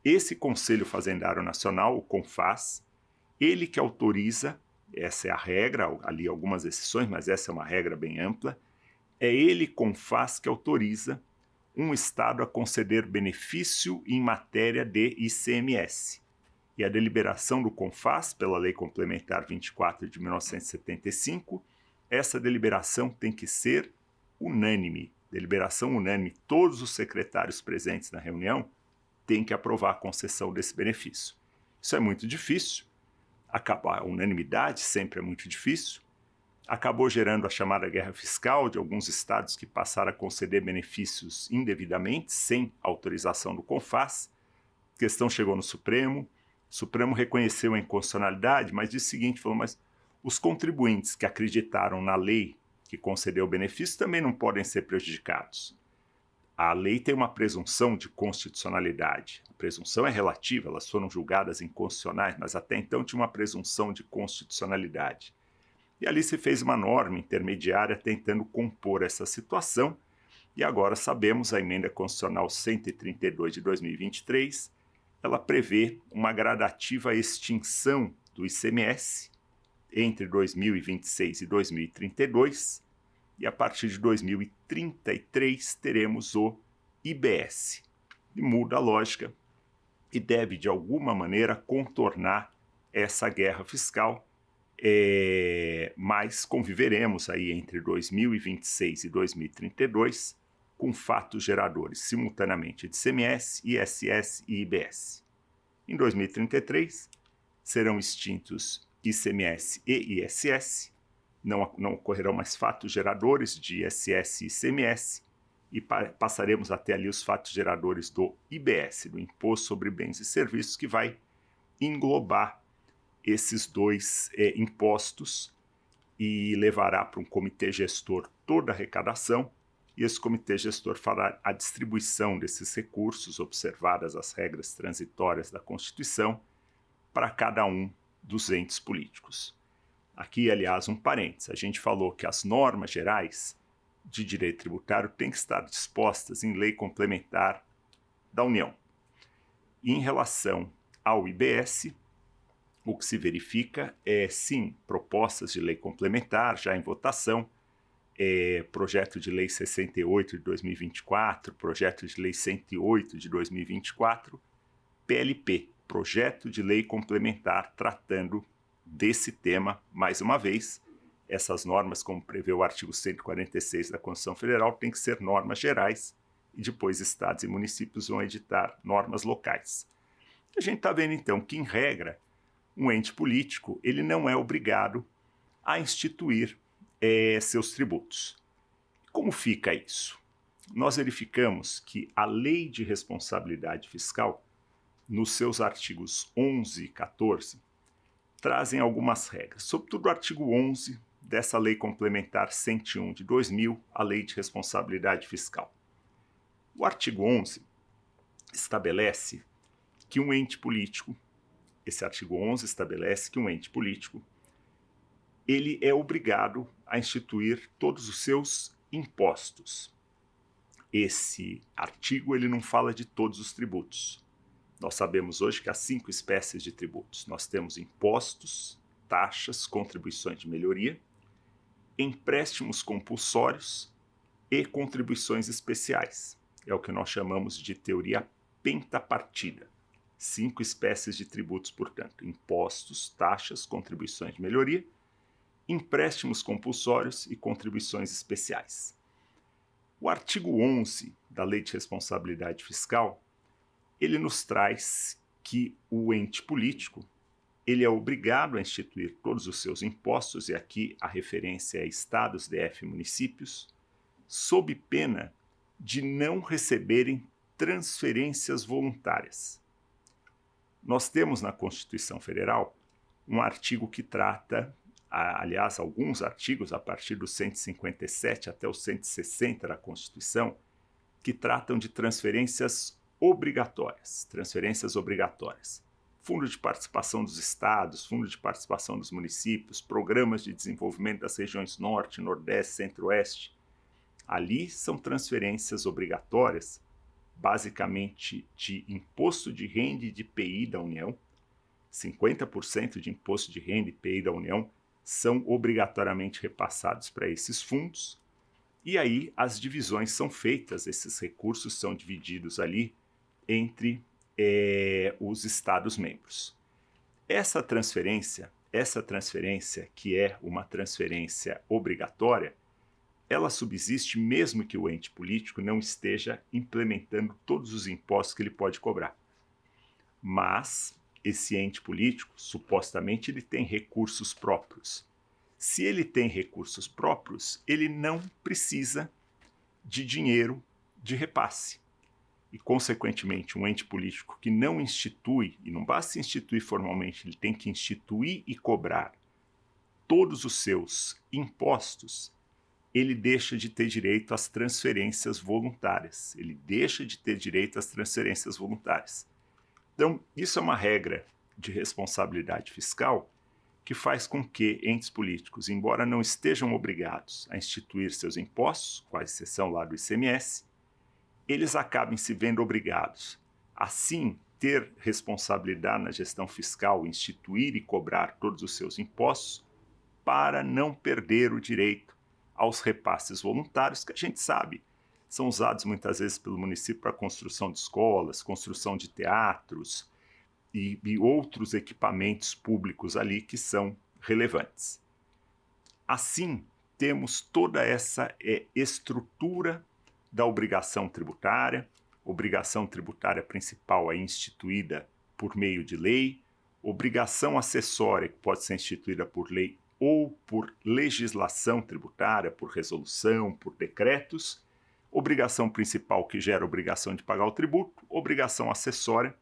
Esse Conselho Fazendário Nacional, o CONFAZ, ele que autoriza, essa é a regra, ali algumas exceções, mas essa é uma regra bem ampla, é ele, CONFAZ, que autoriza um estado a conceder benefício em matéria de ICMS. E a deliberação do CONFAZ, pela Lei Complementar 24 de 1975, essa deliberação tem que ser unânime. Deliberação unânime, todos os secretários presentes na reunião têm que aprovar a concessão desse benefício. Isso é muito difícil, a unanimidade sempre é muito difícil, acabou gerando a chamada guerra fiscal de alguns estados que passaram a conceder benefícios indevidamente, sem autorização do CONFAZ. A questão chegou no Supremo, o Supremo reconheceu a inconstitucionalidade, mas disse o seguinte, falou, mas os contribuintes que acreditaram na lei que concedeu o benefício também não podem ser prejudicados. A lei tem uma presunção de constitucionalidade. A presunção é relativa, elas foram julgadas inconstitucionais, mas até então tinha uma presunção de constitucionalidade. E ali se fez uma norma intermediária tentando compor essa situação, e agora sabemos, a emenda constitucional 132 de 2023, ela prevê uma gradativa extinção do ICMS entre 2026 e 2032, e a partir de 2033 teremos o IBS. E muda a lógica e deve, de alguma maneira, contornar essa guerra fiscal, mas conviveremos aí entre 2026 e 2032 com fatos geradores simultaneamente de ICMS, ISS e IBS. Em 2033 serão extintos ICMS e ISS, não ocorrerão mais fatos geradores de ISS e ICMS e passaremos até ali os fatos geradores do IBS, do Imposto sobre Bens e Serviços, que vai englobar esses dois impostos e levará para um comitê gestor toda a arrecadação, e esse comitê gestor fará a distribuição desses recursos, observadas as regras transitórias da Constituição, para cada um dos entes políticos. Aqui, aliás, um parênteses, a gente falou que as normas gerais de direito tributário têm que estar dispostas em lei complementar da União. E em relação ao IBS, o que se verifica é, sim, propostas de lei complementar já em votação, projeto de lei 68 de 2024, projeto de lei 108 de 2024, PLP, projeto de lei complementar tratando desse tema, mais uma vez. Essas normas, como prevê o artigo 146 da Constituição Federal, têm que ser normas gerais e depois estados e municípios vão editar normas locais. A gente está vendo, então, que, em regra, um ente político ele não é obrigado a instituir seus tributos. Como fica isso? Nós verificamos que a Lei de Responsabilidade Fiscal, nos seus artigos 11 e 14, trazem algumas regras. Sobretudo o artigo 11 dessa Lei Complementar 101 de 2000, a Lei de Responsabilidade Fiscal. O artigo 11 estabelece que um ente político, esse artigo 11 estabelece que um ente político, ele é obrigado a instituir todos os seus impostos. Esse artigo ele não fala de todos os tributos. Nós sabemos hoje que há 5 espécies de tributos. Nós temos impostos, taxas, contribuições de melhoria, empréstimos compulsórios e contribuições especiais. É o que nós chamamos de teoria pentapartida. 5 espécies de tributos, portanto: impostos, taxas, contribuições de melhoria, empréstimos compulsórios e contribuições especiais. O artigo 11 da Lei de Responsabilidade Fiscal, ele nos traz que o ente político, ele é obrigado a instituir todos os seus impostos, e aqui a referência é estados, DF e municípios, sob pena de não receberem transferências voluntárias. Nós temos na Constituição Federal um artigo que trata, aliás, alguns artigos a partir do 157 até o 160 da Constituição, que tratam de transferências obrigatórias. Fundo de participação dos estados, fundo de participação dos municípios, programas de desenvolvimento das regiões Norte, Nordeste, Centro-Oeste. Ali são transferências obrigatórias, basicamente de imposto de renda e de IPI da União. 50% de imposto de renda e IPI da União são obrigatoriamente repassados para esses fundos, e aí as divisões são feitas, esses recursos são divididos ali entre os Estados-membros. Essa transferência, que é uma transferência obrigatória, ela subsiste mesmo que o ente político não esteja implementando todos os impostos que ele pode cobrar. Mas esse ente político, supostamente, ele tem recursos próprios. Se ele tem recursos próprios, ele não precisa de dinheiro de repasse. E, consequentemente, um ente político que não institui, e não basta instituir formalmente, ele tem que instituir e cobrar todos os seus impostos, ele deixa de ter direito às transferências voluntárias. Então, isso é uma regra de responsabilidade fiscal que faz com que entes políticos, embora não estejam obrigados a instituir seus impostos, com a exceção lá do ICMS, eles acabem se vendo obrigados a, sim, ter responsabilidade na gestão fiscal, instituir e cobrar todos os seus impostos, para não perder o direito aos repasses voluntários, que a gente sabe são usados muitas vezes pelo município para a construção de escolas, construção de teatros e outros equipamentos públicos ali que são relevantes. Assim, temos toda essa estrutura da obrigação tributária principal aí instituída por meio de lei, obrigação acessória que pode ser instituída por lei ou por legislação tributária, por resolução, por decretos, obrigação principal que gera obrigação de pagar o tributo, obrigação acessória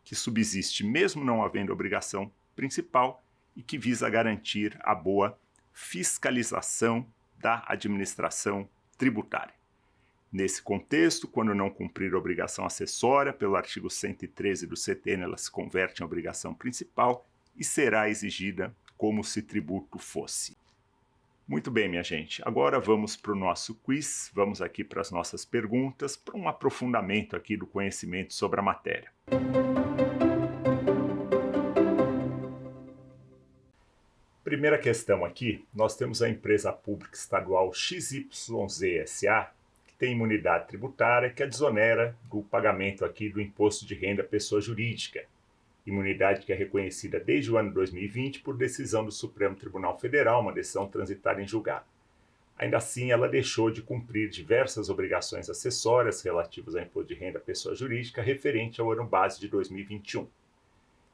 que subsiste mesmo não havendo obrigação principal e que visa garantir a boa fiscalização da administração tributária. Nesse contexto, quando não cumprir a obrigação acessória, pelo artigo 113 do CTN, ela se converte em obrigação principal e será exigida como se tributo fosse. Muito bem, minha gente. Agora vamos para o nosso quiz, vamos aqui para as nossas perguntas, para um aprofundamento aqui do conhecimento sobre a matéria. Primeira questão aqui, nós temos a empresa pública estadual XYZ SA, que tem imunidade tributária, que a desonera do pagamento aqui do imposto de renda à pessoa jurídica. Imunidade que é reconhecida desde o ano 2020 por decisão do Supremo Tribunal Federal, uma decisão transitada em julgado. Ainda assim, ela deixou de cumprir diversas obrigações acessórias relativas ao imposto de renda à pessoa jurídica referente ao ano base de 2021.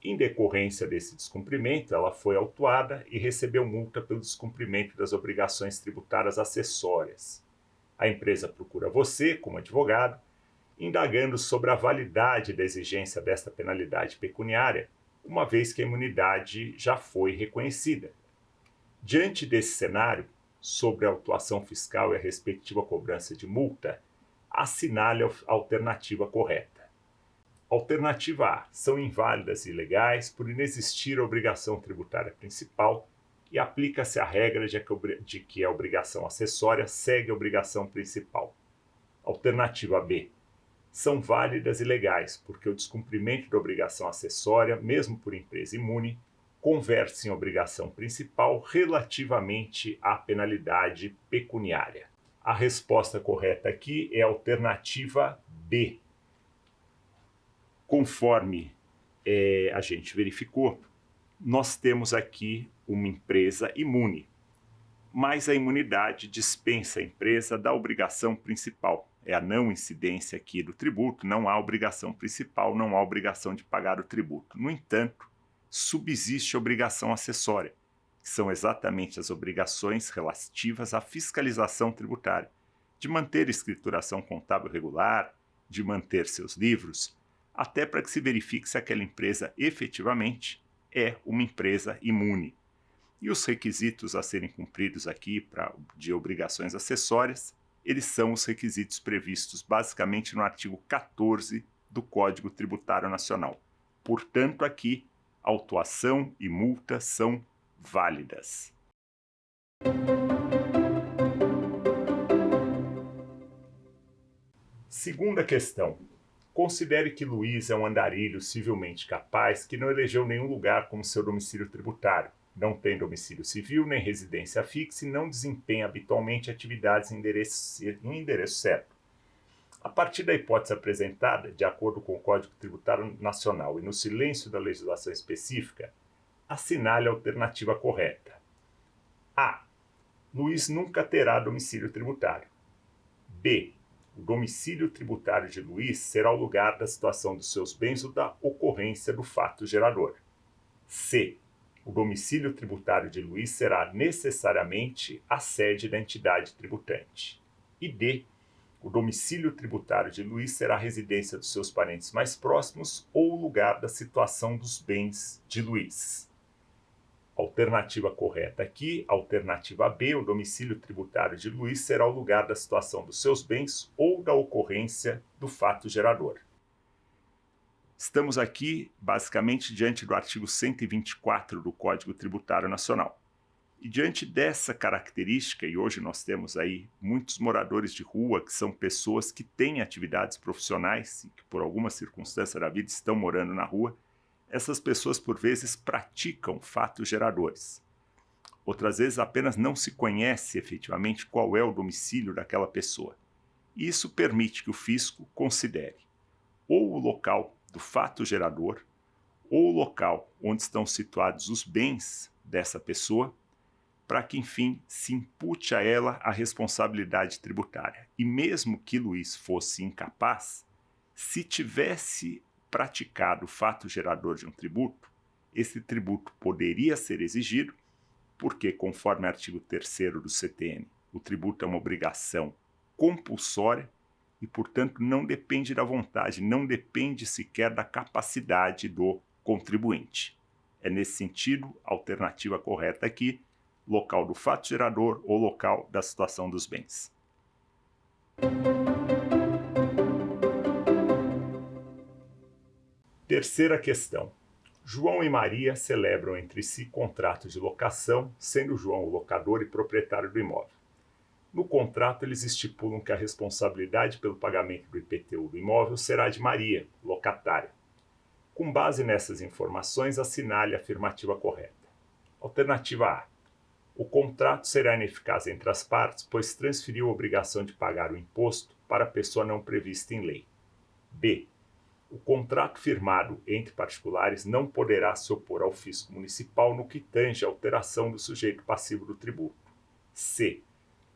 Em decorrência desse descumprimento, ela foi autuada e recebeu multa pelo descumprimento das obrigações tributárias acessórias. A empresa procura você, como advogado, indagando sobre a validade da exigência desta penalidade pecuniária, uma vez que a imunidade já foi reconhecida. Diante desse cenário, sobre a autuação fiscal e a respectiva cobrança de multa, assinale a alternativa correta. Alternativa A. São inválidas e ilegais por inexistir a obrigação tributária principal e aplica-se a regra de que a obrigação acessória segue a obrigação principal. Alternativa B. São válidas e legais porque o descumprimento da obrigação acessória, mesmo por empresa imune, converte-se em obrigação principal relativamente à penalidade pecuniária. A resposta correta aqui é a alternativa B. Conforme a gente verificou, nós temos aqui uma empresa imune, mas a imunidade dispensa a empresa da obrigação principal. É a não incidência aqui do tributo, não há obrigação principal, não há obrigação de pagar o tributo. No entanto, subsiste a obrigação acessória, que são exatamente as obrigações relativas à fiscalização tributária, de manter escrituração contábil regular, de manter seus livros, até para que se verifique se aquela empresa efetivamente é uma empresa imune. E os requisitos a serem cumpridos aqui de obrigações acessórias, eles são os requisitos previstos basicamente no artigo 14 do Código Tributário Nacional. Portanto, aqui, autuação e multa são válidas. Segunda questão. Considere que Luiz é um andarilho civilmente capaz que não elegeu nenhum lugar como seu domicílio tributário, não tem domicílio civil nem residência fixa e não desempenha habitualmente atividades em endereço certo. A partir da hipótese apresentada, de acordo com o Código Tributário Nacional e no silêncio da legislação específica, assinale a alternativa correta. A. Luiz nunca terá domicílio tributário. B. O domicílio tributário de Luiz será o lugar da situação dos seus bens ou da ocorrência do fato gerador. C. O domicílio tributário de Luiz será necessariamente a sede da entidade tributante. E D. O domicílio tributário de Luiz será a residência dos seus parentes mais próximos ou o lugar da situação dos bens de Luiz. Alternativa correta aqui, alternativa B, o domicílio tributário de Luiz será o lugar da situação dos seus bens ou da ocorrência do fato gerador. Estamos aqui, basicamente, diante do artigo 124 do Código Tributário Nacional. E diante dessa característica, e hoje nós temos aí muitos moradores de rua, que são pessoas que têm atividades profissionais e que por alguma circunstância da vida estão morando na rua, essas pessoas por vezes praticam fatos geradores. Outras vezes apenas não se conhece efetivamente qual é o domicílio daquela pessoa. E isso permite que o fisco considere ou o local do fato gerador ou o local onde estão situados os bens dessa pessoa, para que, enfim, se impute a ela a responsabilidade tributária. E mesmo que Luiz fosse incapaz, se tivesse praticado o fato gerador de um tributo, esse tributo poderia ser exigido, porque, conforme o artigo 3º do CTN, o tributo é uma obrigação compulsória e, portanto, não depende da vontade, não depende sequer da capacidade do contribuinte. É nesse sentido, a alternativa correta aqui, local do fato gerador ou local da situação dos bens. Terceira questão. João e Maria celebram entre si contrato de locação, sendo João o locador e proprietário do imóvel. No contrato, eles estipulam que a responsabilidade pelo pagamento do IPTU do imóvel será de Maria, locatária. Com base nessas informações, assinale a afirmativa correta. Alternativa A. O contrato será ineficaz entre as partes, pois transferiu a obrigação de pagar o imposto para a pessoa não prevista em lei. B. O contrato firmado entre particulares não poderá se opor ao fisco municipal no que tange à alteração do sujeito passivo do tributo. C.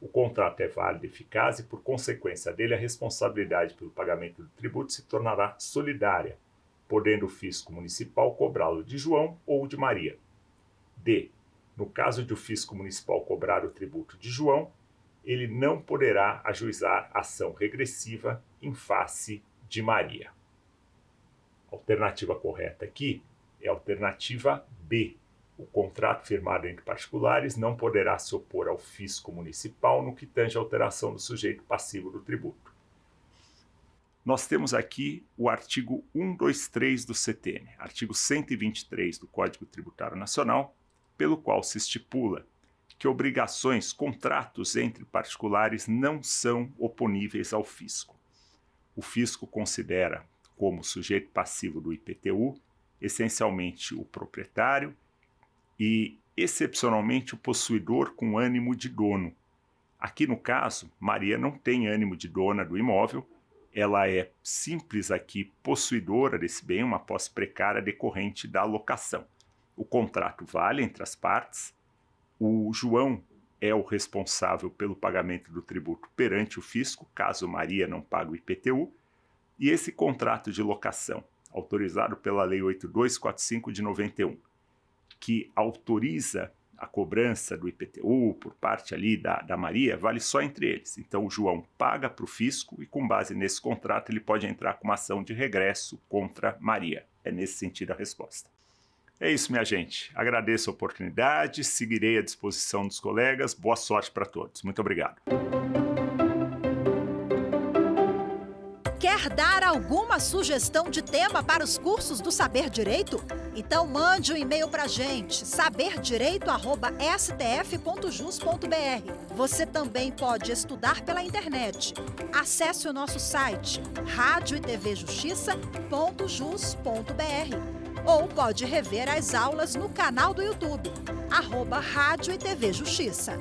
O contrato é válido e eficaz e, por consequência dele, a responsabilidade pelo pagamento do tributo se tornará solidária, podendo o fisco municipal cobrá-lo de João ou de Maria. D. No caso de o fisco municipal cobrar o tributo de João, ele não poderá ajuizar ação regressiva em face de Maria. A alternativa correta aqui é a alternativa B. O contrato firmado entre particulares não poderá se opor ao fisco municipal no que tange à alteração do sujeito passivo do tributo. Nós temos aqui o artigo 123 do CTN, artigo 123 do Código Tributário Nacional, pelo qual se estipula que obrigações, contratos entre particulares não são oponíveis ao fisco. O fisco considera como sujeito passivo do IPTU essencialmente o proprietário e, excepcionalmente, o possuidor com ânimo de dono. Aqui no caso, Maria não tem ânimo de dona do imóvel, ela é simples aqui possuidora desse bem, uma posse precária decorrente da locação. O contrato vale entre as partes, o João é o responsável pelo pagamento do tributo perante o fisco, caso Maria não pague o IPTU, e esse contrato de locação, autorizado pela Lei 8245 de 91, que autoriza a cobrança do IPTU por parte ali da Maria, vale só entre eles. Então o João paga para o fisco e com base nesse contrato ele pode entrar com uma ação de regresso contra Maria. É nesse sentido a resposta. É isso, minha gente. Agradeço a oportunidade, seguirei à disposição dos colegas. Boa sorte para todos. Muito obrigado. Quer dar alguma sugestão de tema para os cursos do Saber Direito? Então mande um e-mail para a gente, saberdireito@stf.jus.br. Você também pode estudar pela internet. Acesse o nosso site radioetvjustiça.jus.br ou pode rever as aulas no canal do YouTube, @Rádio e TV Justiça.